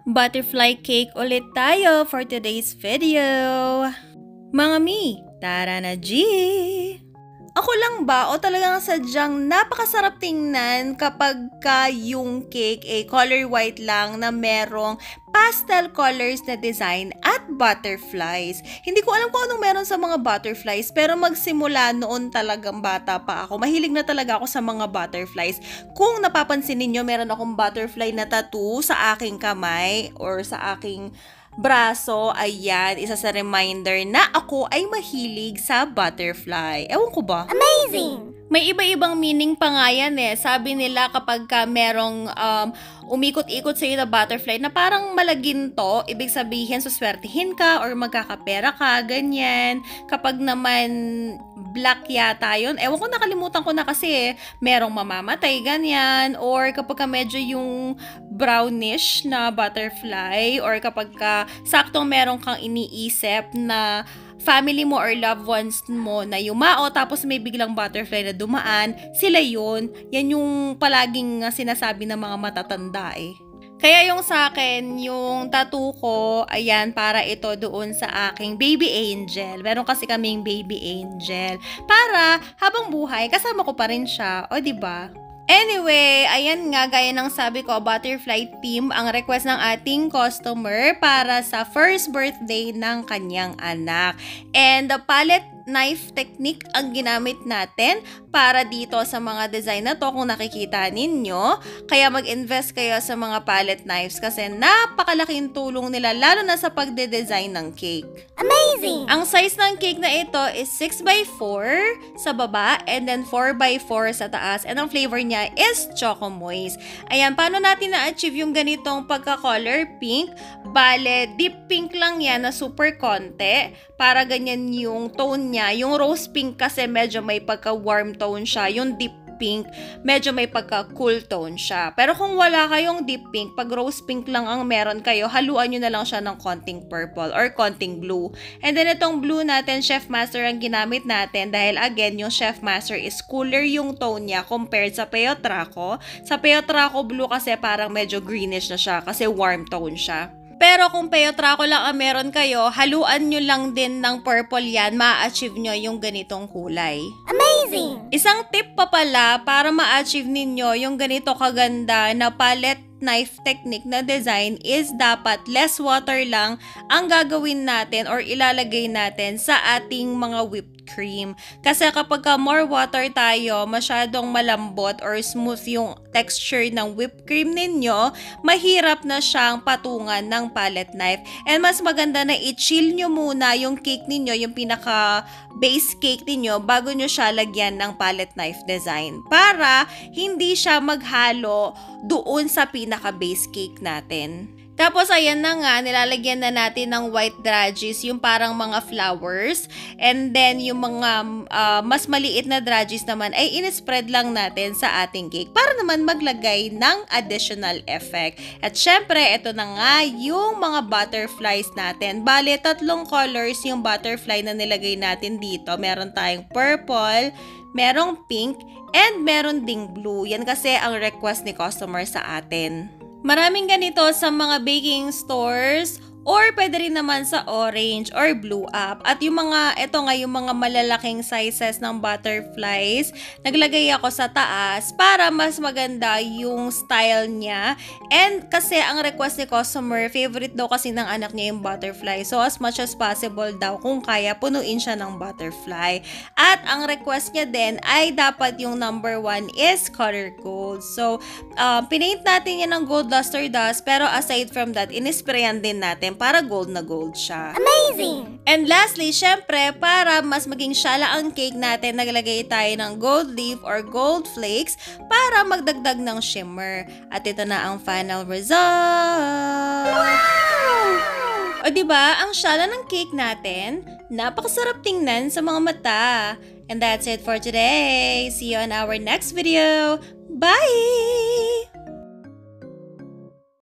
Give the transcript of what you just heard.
Butterfly cake ulit tayo for today's video. Mga mi, tara na G! Ako lang ba o talagang sadyang napakasarap tingnan kapag yung cake ay color white lang na merong pastel colors na design at butterflies. Hindi ko alam kung anong meron sa mga butterflies pero magsimula noon talagang bata pa ako. Mahilig na talaga ako sa mga butterflies. Kung napapansin ninyo, meron akong butterfly na tattoo sa aking kamay or sa aking braso. Ayan, isa sa reminder na ako ay mahilig sa butterfly. Ewan ko ba? Amazing! May iba-ibang meaning pa nga yan eh. Sabi nila kapag ka merong umikot-ikot sa'yo na butterfly na parang malaginto, ibig sabihin suswertihin ka or magkakapera ka, ganyan. Kapag naman black yata yun, ewan ko, nakalimutan ko na kasi merong mamamatay, ganyan. Or kapag ka medyo yung brownish na butterfly or kapag ka saktong meron kang iniisip na family mo or loved ones mo na yumao tapos may biglang butterfly na dumaan, sila yun. Yan yung palaging sinasabi ng mga matatanda eh. Kaya yung sa akin, yung tattoo ko, ayan, para ito doon sa aking baby angel. Meron kasi kaming baby angel. Para habang buhay, kasama ko pa rin siya. O, diba? Anyway, ayan nga, gaya ng sabi ko, butterfly theme ang request ng ating customer para sa first birthday ng kanyang anak. And the palette knife technique ang ginamit natin para dito sa mga design na to kung nakikita ninyo. Kaya mag-invest kayo sa mga palette knives kasi napakalaking tulong nila lalo na sa pagde-design ng cake. Amazing! Ang size ng cake na ito is 6x4 sa baba and then 4x4 sa taas and ang flavor niya is Choco Moist. Ayan, paano natin na-achieve yung ganitong pagka-color pink? Bale, deep pink lang yan na super konti para ganyan yung tone niya. Yung rose pink kasi medyo may pagka-warm tone siya. Yung deep pink, medyo may pagka-cool tone siya. Pero kung wala kayong deep pink, pag rose pink lang ang meron kayo, haluan nyo na lang siya ng konting purple or konting blue. And then itong blue natin, Chef Master ang ginamit natin dahil again, yung Chef Master is cooler yung tone niya compared sa Peo Traco. Sa Peo Traco blue kasi parang medyo greenish na siya kasi warm tone siya. Pero kung Peo Traco lang ang meron kayo, haluan nyo lang din ng purple yan, ma-achieve nyo yung ganitong kulay. Amazing! Isang tip pa pala para ma-achieve ninyo yung ganito kaganda na palette knife technique na design is dapat less water lang ang gagawin natin or ilalagay natin sa ating mga whipped cream. Kasi kapag more water tayo, masyadong malambot or smooth yung texture ng whipped cream ninyo, mahirap na siyang patungan ng palette knife. And mas maganda na i-chill nyo muna yung cake ninyo, yung pinaka base cake ninyo bago nyo siya lagyan ng palette knife design. Para hindi siya maghalo doon sa pinaka base cake natin. Tapos, ayan na nga, nilalagyan na natin ng white dragis, yung parang mga flowers. And then, yung mga mas maliit na dragis naman ay in-spread lang natin sa ating cake para naman maglagay ng additional effect. At syempre, ito na nga yung mga butterflies natin. Bale, 3 colors yung butterfly na nilagay natin dito. Meron tayong purple, merong pink, and meron ding blue. Yan kasi ang request ni customer sa atin. Maraming ganito sa mga baking stores or pwede rin naman sa orange or blue up. At yung mga, ito nga yung mga malalaking sizes ng butterflies, naglagay ako sa taas para mas maganda yung style niya. And kasi ang request ni customer, favorite daw kasi ng anak niya yung butterfly. So as much as possible daw kung kaya, punuin siya ng butterfly. At ang request niya din ay dapat yung number 1 is color gold. So pinaint natin yan ng gold luster dust, pero aside from that, inisprayan din natin para gold na gold siya. Amazing! And lastly, syempre, para mas maging syala ang cake natin, naglagay tayo ng gold leaf or gold flakes para magdagdag ng shimmer. At ito na ang final result! Wow! O diba, ang syala ng cake natin, napakasarap tingnan sa mga mata. And that's it for today. See you on our next video. Bye!